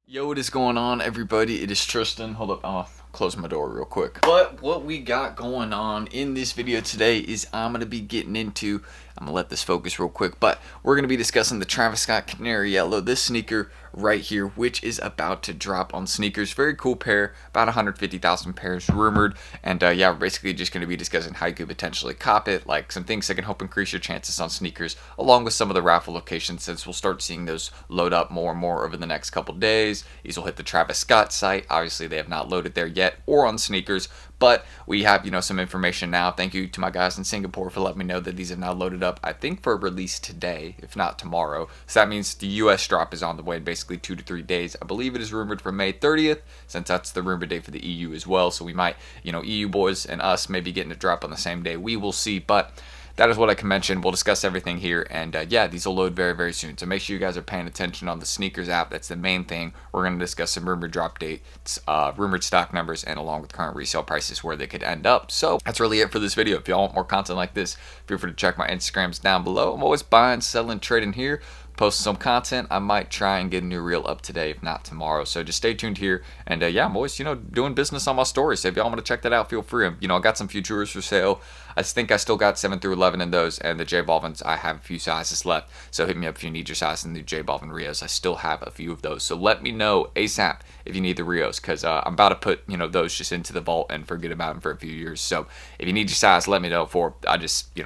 Yo, what is going on, everybody? It is Tristan. Hold up, I'll close my door real quick. But what we got going on in this video today is I'm going to be getting into, I'm going to let this focus real quick, but we're going to be discussing the Travis Scott Canary Yellow, this sneaker right here, which is about to drop on Snkrs. Very cool pair, about 150,000 pairs rumored, and yeah, we're basically just going to be discussing how you could potentially cop it, like some things that can help increase your chances on Snkrs, along with some of the raffle locations, since we'll start seeing those load up more and more over the next couple days. These will hit the Travis Scott site. Obviously, they have not loaded there yet, or on Snkrs, but we have, some information now. Thank you to my guys in Singapore for letting me know that these have now loaded up, I think, for release today, if not tomorrow. So that means the US drop is on the way in basically 2 to 3 days. I believe it is rumored for May 30th, since that's the rumored date for the EU as well. So we might, EU boys and us maybe getting a drop on the same day. We will see, but that is what I can mention. We'll discuss everything here, and yeah, these will load very, very soon. So make sure you guys are paying attention on the Snkrs app. That's the main thing. We're going to discuss some rumored drop dates, rumored stock numbers, and along with current resale prices where they could end up. So that's really it for this video. If y'all want more content like this, feel free to check my Instagrams down below. I'm always buying, selling, trading here. Posting some content. I might try and get a new reel up today, if not tomorrow. So just stay tuned here. And yeah, I'm always, doing business on my stories. So if y'all want to check that out, feel free. I got some Futures for sale. I think I still got 7 through 11 in those. And the J Balvins, I have a few sizes left. So hit me up if you need your size in the J Balvin Rios. I still have a few of those. So let me know ASAP if you need the Rios. Because I'm about to put, those just into the vault and forget about them for a few years. So if you need your size, let me know for, I just,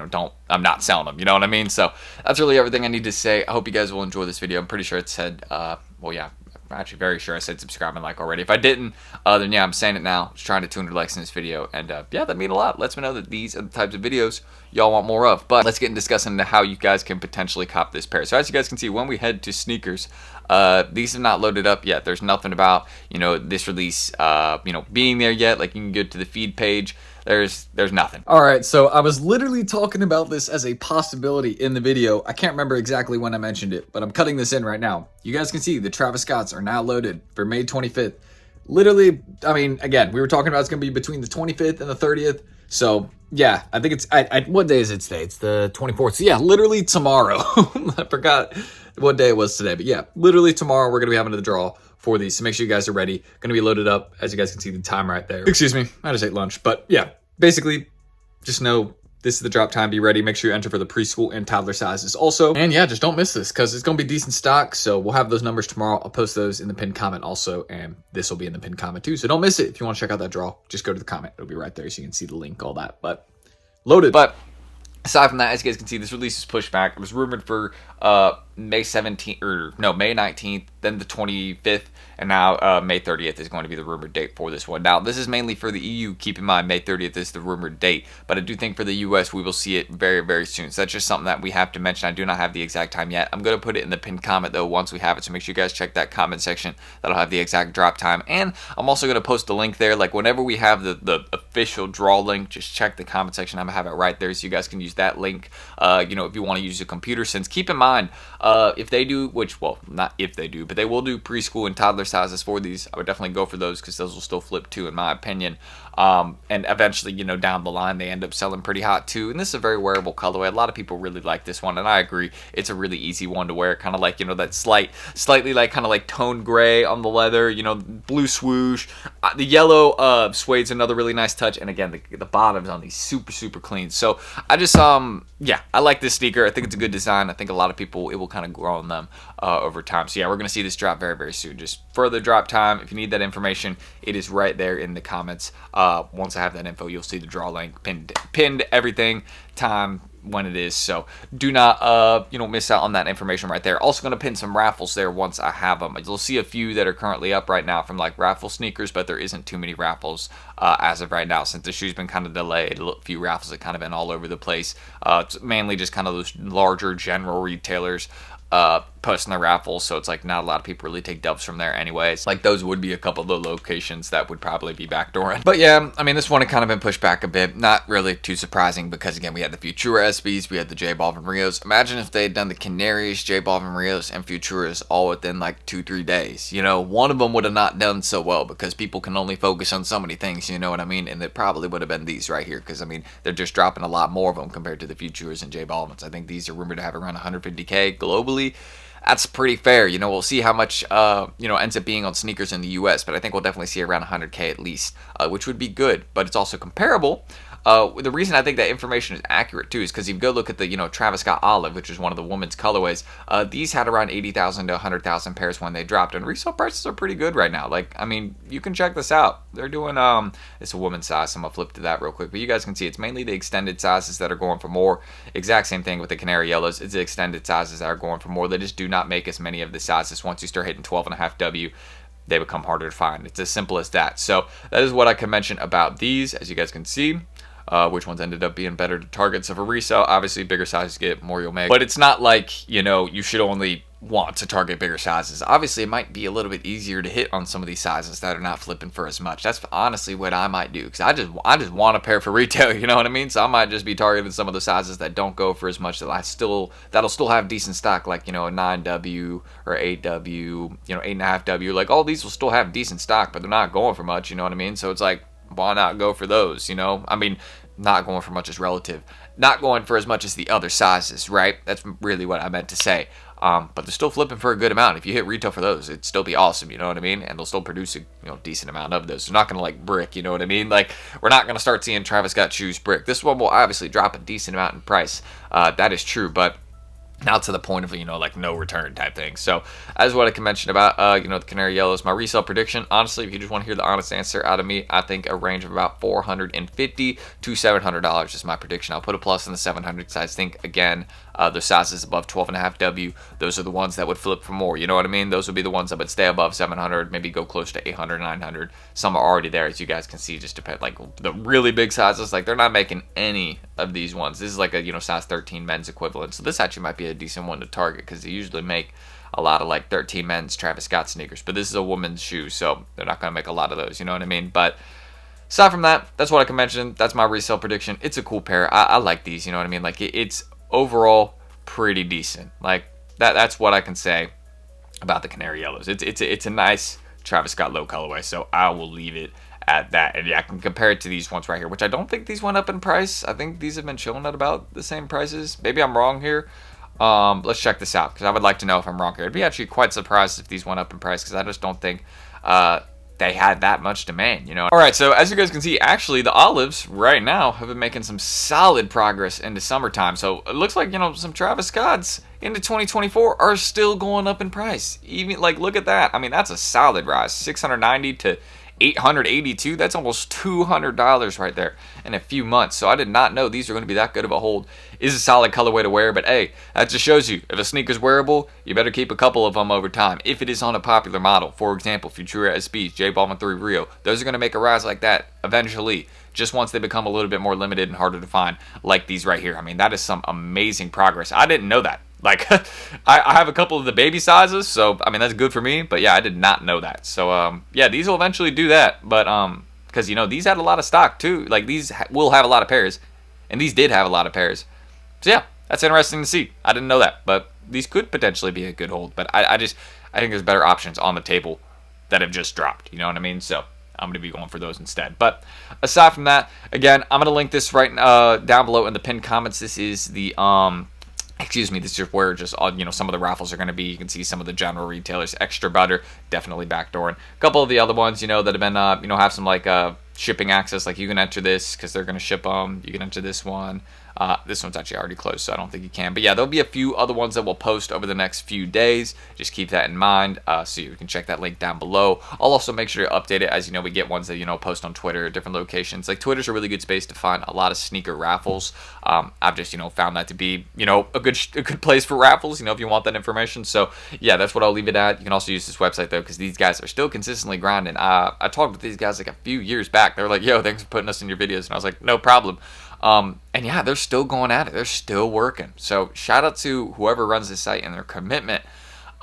I'm not selling them. You know what I mean? So that's really everything I need to say. I hope you guys will enjoy this video. I'm pretty sure it said, well, yeah, I'm actually very sure I said subscribe and like already. If I didn't, then yeah, I'm saying it now. Just trying to 200 likes in this video. And yeah, that means a lot. Lets me know that these are the types of videos y'all want more of. But let's get into discussing how you guys can potentially cop this pair. So as you guys can see, when we head to Snkrs, these have not loaded up yet. There's nothing about, this release, being there yet. Like you can go to the feed page. There's nothing. All right, so I was literally talking about this as a possibility in the video. I can't remember exactly when I mentioned it, but I'm cutting this in right now. You guys can see the Travis Scotts are now loaded for May 25th. Literally, I mean, again, we were talking about it's going to be between the 25th and the 30th. So, yeah, I think it's, what day is it today? It's the 24th. So, yeah, literally tomorrow. I forgot what day it was today. But, yeah, literally tomorrow we're going to be having the draw for these. So make sure you guys are ready. Going to be loaded up. As you guys can see the time right there. Excuse me, I just ate lunch. But, yeah, basically, just know this is the drop time. Be ready. Make sure you enter for the preschool and toddler sizes also. And yeah, just don't miss this because it's going to be decent stock. So we'll have those numbers tomorrow. I'll post those in the pinned comment also. And this will be in the pinned comment too. So don't miss it. If you want to check out that draw, just go to the comment. It'll be right there so you can see the link, all that. But loaded. But aside from that, as you guys can see, this release is pushed back. It was rumored for May 17th, or no, May 19th, then the 25th, and now May 30th is going to be the rumored date for this one. Now, this is mainly for the EU. Keep in mind, May 30th is the rumored date, but I do think for the US, we will see it very, very soon. So that's just something that we have to mention. I do not have the exact time yet. I'm going to put it in the pinned comment, though, once we have it, so make sure you guys check that comment section. That'll have the exact drop time, and I'm also going to post the link there. Like, whenever we have the official draw link, just check the comment section. I'm going to have it right there, so you guys can use that link, if you want to use a computer, since keep in mind, if they do, which, well, not if they do, but they will do preschool and toddler sizes for these. I would definitely go for those because those will still flip too, in my opinion. And eventually, down the line, they end up selling pretty hot too. And this is a very wearable colorway. A lot of people really like this one, and I agree. It's a really easy one to wear. Kind of like, that slightly like kind of like tone gray on the leather, blue swoosh. The yellow suede's another really nice touch. And again, the bottoms on these super, super clean. So I just, yeah, I like this sneaker. I think it's a good design. I think a lot of people, it will kind of grow on them over time. So yeah, we're going to see this drop very, very soon. Just further drop time. If you need that information, it is right there in the comments. Once I have that info, you'll see the draw link pinned everything, time, when it is. So do not miss out on that information right there. Also going to pin some raffles there once I have them. You'll see a few that are currently up right now from like raffle sneakers, but there isn't too many raffles as of right now since the shoe's been kind of delayed. A few raffles have kind of been all over the place. It's mainly just kind of those larger general retailers posting the raffles, so it's like not a lot of people really take dubs from there anyways. Like those would be a couple of the locations that would probably be backdooring. But yeah, I mean, this one had kind of been pushed back a bit. Not really too surprising because again, we had the Futura SBs, we had the J Balvin Rios. Imagine if they had done the Canaries, J Balvin Rios, and Futuras all within like 2-3 days. One of them would have not done so well because people can only focus on so many things, you know what I mean? And it probably would have been these right here because I mean, they're just dropping a lot more of them compared to the Futuras and J Balvins. I think these are rumored to have around 150K globally. that's pretty fair. You know, we'll see how much ends up being on sneakers in the US, but I think we'll definitely see around 100K at least, which would be good, but it's also comparable. The reason I think that information is accurate too is because if you go look at the Travis Scott Olive, which is one of the women's colorways, these had around 80,000 to 100,000 pairs when they dropped, and resale prices are pretty good right now. Like, I mean, you can check this out. They're doing it's a woman's size. So I'm gonna flip to that real quick, but you guys can see it's mainly the extended sizes that are going for more. Exact same thing with the Canary Yellows. It's the extended sizes that are going for more. They just do not make as many of the sizes. Once you start hitting 12.5W, they become harder to find. It's as simple as that. So that is what I can mention about these. As you guys can see, which ones ended up being better to target. So for resale, obviously bigger sizes get more you'll make, but it's not like you should only want to target bigger sizes. Obviously it might be a little bit easier to hit on some of these sizes that are not flipping for as much. That's honestly what I might do, because I just want a pair for retail, you know what I mean? So I might just be targeting some of the sizes that don't go for as much, that'll still have decent stock, like a 9W or 8W, 8.5W. Like, all these will still have decent stock, but they're not going for much, you know what I mean? So it's like, why not go for those, I mean, not going for much is relative. Not going for as much as the other sizes, right? That's really what I meant to say. But they're still flipping for a good amount. If you hit retail for those, it'd still be awesome, you know what I mean? And they'll still produce a decent amount of those. They're not gonna like brick, you know what I mean? Like, we're not gonna start seeing Travis Scott shoes brick. This one will obviously drop a decent amount in price. That is true, but not to the point of like no return type thing. So as what I can mention about the Canary Yellows, my resale prediction, honestly, if you just want to hear the honest answer out of me, I think a range of about $450 to $700 is my prediction. I'll put a plus in the 700 because I think, again, the sizes above 12.5W, those are the ones that would flip for more, you know what I mean? Those would be the ones that would stay above 700, maybe go close to 800, 900. Some are already there, as you guys can see. Just depend, like the really big sizes, like they're not making any of these ones. This is like a size 13 men's equivalent, so this actually might be a decent one to target because they usually make a lot of like 13 men's Travis Scott sneakers, but this is a woman's shoe, so they're not going to make a lot of those, you know what I mean? But aside from that, that's what I can mention. That's my resale prediction. It's a cool pair. I like these, you know what I mean? Like, it's overall pretty decent. Like, that's what I can say about the Canary Yellows. It's a nice Travis Scott low colorway, so I will leave it at that. And yeah, I can compare it to these ones right here, which I don't think these went up in price. I think these have been chilling at about the same prices. Maybe I'm wrong here. Let's check this out, because I would like to know if I'm wrong here. I'd be actually quite surprised if these went up in price, because I just don't think they had that much demand, Alright, so as you guys can see, actually the olives right now have been making some solid progress into summertime. So it looks like, some Travis Scotts into 2024 are still going up in price. Even, like, look at that. I mean, that's a solid rise. 690 to 882. That's almost $200 right there in a few months. So I did not know these are going to be that good of a hold. Is a solid colorway to wear, but hey, that just shows you if a sneaker's wearable, you better keep a couple of them over time. If it is on a popular model, for example, Futura SBs, J Balvin 3 Rio, those are going to make a rise like that eventually, just once they become a little bit more limited and harder to find, like these right here. I mean, that is some amazing progress. I didn't know that. Like, I have a couple of the baby sizes, so I mean, that's good for me, but yeah, I did not know that. So yeah, these will eventually do that, but because these had a lot of stock too. Like, these will have a lot of pairs, and these did have a lot of pairs. So yeah, that's interesting to see. I didn't know that, but these could potentially be a good hold. But I think there's better options on the table that have just dropped. You know what I mean? So I'm going to be going for those instead. But aside from that, again, I'm going to link this right down below in the pinned comments. This is the this is just where just some of the raffles are going to be. You can see some of the general retailers. Extra Butter, definitely backdooring. A couple of the other ones, that have been have some like shipping access. Like, you can enter this because they're going to ship them. You can enter this one. This one's actually already closed, so I don't think you can. But yeah, there'll be a few other ones that we'll post over the next few days. Just keep that in mind. So you can check that link down below. I'll also make sure to update it as we get ones that post on Twitter at different locations. Like, Twitter's a really good space to find a lot of sneaker raffles. I've just found that to be a good place for raffles. If you want that information. So yeah, that's what I'll leave it at. You can also use this website though, because these guys are still consistently grinding. I talked with these guys like a few years back. They were like, "Yo, thanks for putting us in your videos," and I was like, "No problem." And yeah, they're still going at it. They're still working. So shout out to whoever runs this site and their commitment.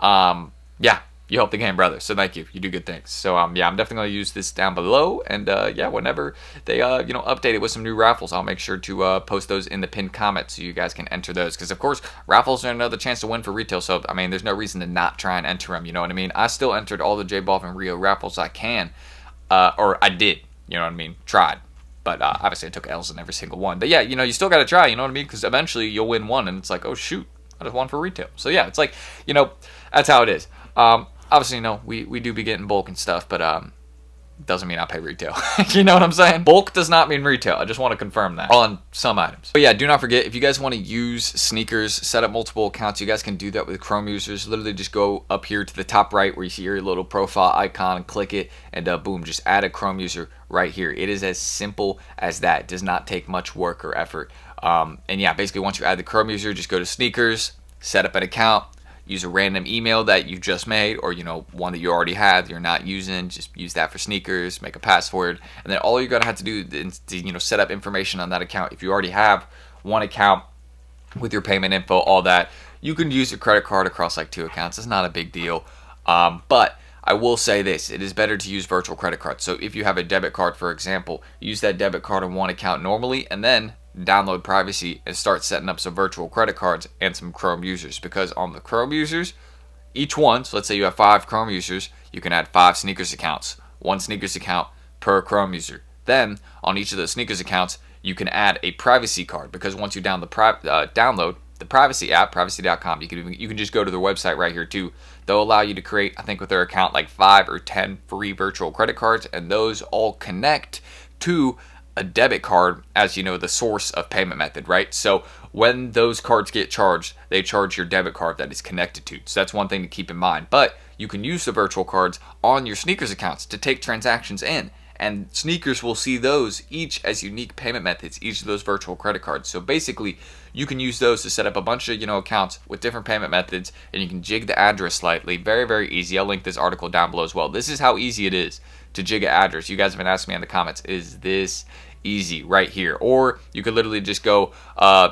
Yeah, you help the game, brother. So thank you. You do good things. So yeah, I'm definitely going to use this down below. And yeah, whenever they update it with some new raffles, I'll make sure to post those in the pinned comments so you guys can enter those. Because of course, raffles are another chance to win for retail. So I mean, there's no reason to not try and enter them. You know what I mean? I still entered all the J Balvin Rio raffles I can, or I did. You know what I mean? Tried. But obviously I took L's in every single one. But yeah, you still got to try, you know what I mean? Because eventually you'll win one, and it's like, oh shoot, I just want for retail. So yeah, it's like, you know, that's how it is. Obviously, you know, we do be getting bulk and stuff, but doesn't mean I pay retail. You know what I'm saying? Bulk does not mean retail. I just want to confirm that on some items. But yeah, do not forget, if you guys want to use Snkrs, set up multiple accounts, you guys can do that with Chrome users. Literally just go up here to the top right where you see your little profile icon and click it, and boom, just add a Chrome user right here. It is as simple as that. It does not take much work or effort. And yeah, basically once you add the Chrome user, just go to Snkrs, set up an account, use a random email that you just made, or, you know, one that you already have you're not using. Just use that for Snkrs, make a password, and then all you're gonna have to do is to, you know, set up information on that account. If you already have one account with your payment info, all that, you can use your credit card across like 2 accounts. It's not a big deal. But I will say this, it is better to use virtual credit cards. So if you have a debit card, for example, use that debit card on one account normally, and then download privacy and start setting up some virtual credit cards and some Chrome users, because on the Chrome users, each one, so let's say you have 5 Chrome users, you can add 5 Snkrs accounts, 1 Snkrs account per Chrome user. Then on each of those Snkrs accounts, you can add a privacy card, because once you download the privacy app, privacy.com, you can just go to their website right here too. They'll allow you to create, I think with their account, like 5 or 10 free virtual credit cards, and those all connect to a debit card as, you know, the source of payment method, right? So when those cards get charged, they charge your debit card that is connected to. So that's one thing to keep in mind. But you can use the virtual cards on your Snkrs accounts to take transactions in, and Snkrs will see those each as unique payment methods, each of those virtual credit cards. So basically, you can use those to set up a bunch of, you know, accounts with different payment methods, and you can jig the address slightly. Very, very easy. I'll link this article down below as well. This is how easy it is to jig an address. You guys have been asking me in the comments, is this easy? Right here. Or you could literally just go,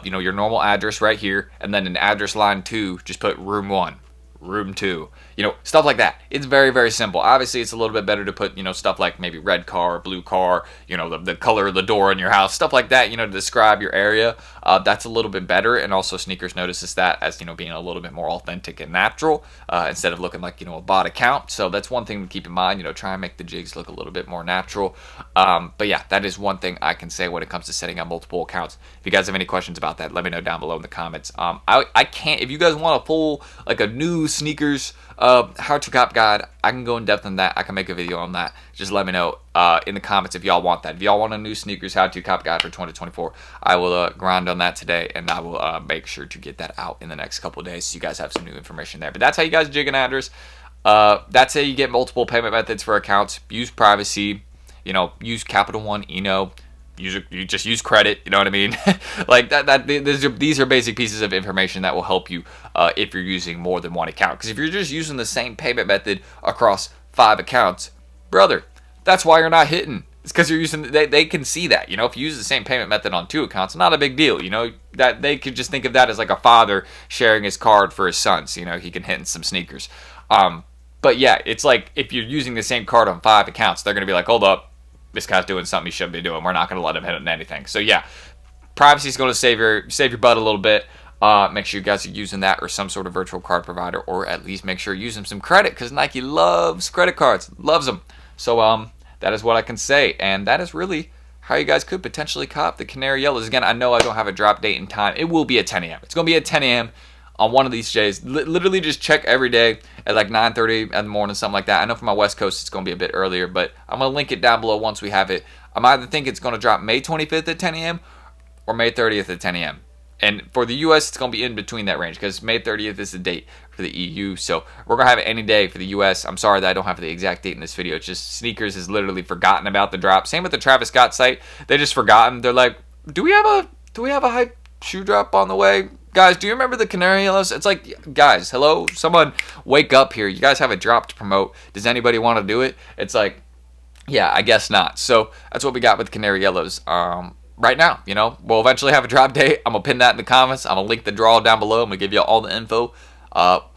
you know, your normal address right here, and then in address line 2, just put room 1, room 2, you know, stuff like that. It's very, very simple. Obviously, it's a little bit better to put, you know, stuff like maybe red car, blue car, you know, the color of the door in your house, stuff like that, you know, to describe your area. That's a little bit better, and also Snkrs notices that as, you know, being a little bit more authentic and natural, instead of looking like, you know, a bot account. So that's one thing to keep in mind, you know, try and make the jigs look a little bit more natural. But yeah, that is one thing I can say when it comes to setting up multiple accounts. If you guys have any questions about that, let me know down below in the comments. I can't, if you guys want to pull like a new Snkrs how to cop guide, I can go in depth on that. I can make a video on that. Just let me know in the comments if y'all want that. If y'all want a new Snkrs how to cop guide for 2024, I will grind on that today, and I will make sure to get that out in the next couple of days so you guys have some new information there. But that's how you guys jig an address. That's how you get multiple payment methods for accounts. Use privacy, you know, use Capital One, you just use credit, you know what I mean? Like these are basic pieces of information that will help you if you're using more than one account. Because if you're just using the same payment method across 5 accounts, brother, that's why you're not hitting. It's because you're using, they can see that, you know. If you use the same payment method on 2 accounts, not a big deal, you know. That they could just think of that as like a father sharing his card for his sons, you know. He can hit in some Snkrs. But yeah, it's like if you're using the same card on 5 accounts, they're gonna be like, hold up, this guy's doing something he shouldn't be doing. We're not going to let him hit on anything. So yeah, privacy is going to save your butt a little bit. Make sure you guys are using that or some sort of virtual card provider, or at least make sure you're using some credit, because Nike loves credit cards, loves them. So that is what I can say, and that is really how you guys could potentially cop the Canary Yellows. Again, I know I don't have a drop date and time. It will be at 10 a.m. It's going to be at 10 a.m. on one of these days. Literally just check every day at like 9:30 in the morning, something like that. I know for my West Coast it's going to be a bit earlier, but I'm going to link it down below once we have it. I'm either think it's going to drop May 25th at 10 a.m. or May 30th at 10 a.m. And for the US, it's going to be in between that range, because May 30th is the date for the EU. So we're going to have it any day for the US. I'm sorry that I don't have the exact date in this video. It's just Snkrs has literally forgotten about the drop. Same with the Travis Scott site. They just forgotten. They're like, do we have a hype shoe drop on the way? Guys, do you remember the Canary Yellows? It's like, guys, hello? Someone wake up here. You guys have a drop to promote. Does anybody want to do it? It's like, yeah, I guess not. So that's what we got with Canary Yellows right now. You know, we'll eventually have a drop date. I'm going to pin that in the comments. I'm going to link the draw down below. I'm going to give you all the info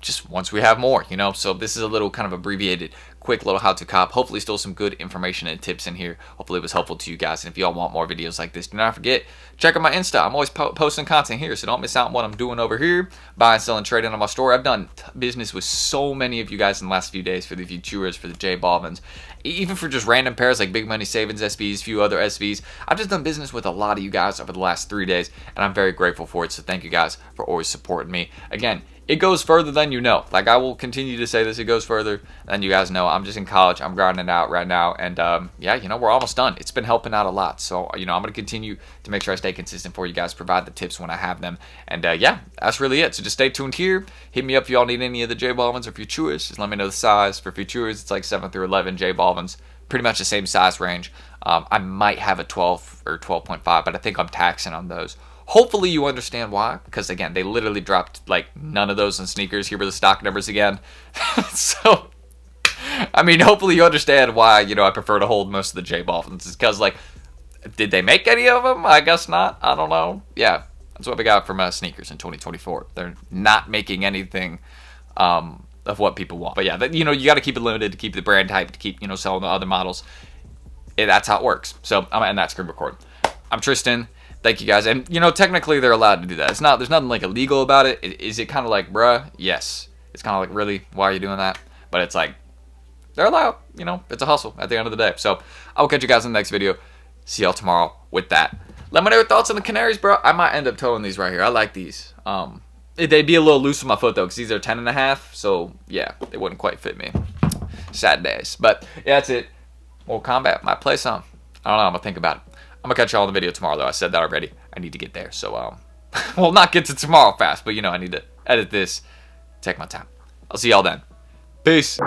just once we have more, you know. So this is a little kind of abbreviated, quick little how-to cop. Hopefully still some good information and tips in here. Hopefully it was helpful to you guys. And if y'all want more videos like this, do not forget, check out my Insta. I'm always posting content here, so don't miss out on what I'm doing over here. Buying, selling, trading on my store. I've done business with so many of you guys in the last few days for the viewers, for the J Balvins, even for just random pairs like Big Money Savings SBs, few other SBs. I've just done business with a lot of you guys over the last 3 days, and I'm very grateful for it. So thank you guys for always supporting me. Again, it goes further than you know. Like, I will continue to say this, it goes further than you guys know. I'm just in college. I'm grinding out right now. And, yeah, you know, we're almost done. It's been helping out a lot. So, you know, I'm going to continue to make sure I stay consistent for you guys, provide the tips when I have them. And, yeah, that's really it. So just stay tuned here. Hit me up if y'all need any of the J Balvins or Futures. Just let me know the size. For Futures, it's like 7 through 11 J Balvins. Pretty much the same size range. I might have a 12 or 12.5, but I think I'm taxing on those. Hopefully you understand why, because again, they literally dropped like none of those in Snkrs. Here were the stock numbers again. So, I mean, hopefully you understand why, you know, I prefer to hold most of the J Balvins. It's because, like, did they make any of them? I guess not. I don't know. Yeah, that's what we got from Snkrs in 2024. They're not making anything of what people want. But yeah, you know, you got to keep it limited to keep the brand hype, to keep, you know, selling the other models. That's how it works. So I'm going to end that screen recording. I'm Tristan. Thank you guys. And, you know, technically they're allowed to do that. It's not, there's nothing like illegal about it. Is it kind of like, bruh? Yes. It's kind of like, really? Why are you doing that? But it's like, they're allowed. You know, it's a hustle at the end of the day. So I will catch you guys in the next video. See y'all tomorrow with that. Let me know your thoughts on the Canaries, bro. I might end up towing these right here. I like these. They'd be a little loose with my foot though, because these are 10.5. So yeah, they wouldn't quite fit me. Sad days. But yeah, that's it. Mortal Kombat might play some. I don't know. I'm gonna think about it. I'm gonna catch y'all in the video tomorrow though. I said that already. I need to get there. So well, not get to tomorrow fast, but you know, I need to edit this, take my time. I'll see y'all then. Peace.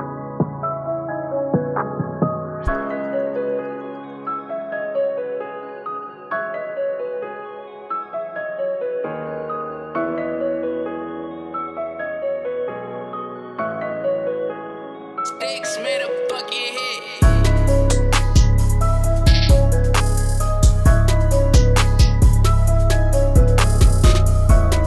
Sticks made a bucket hit.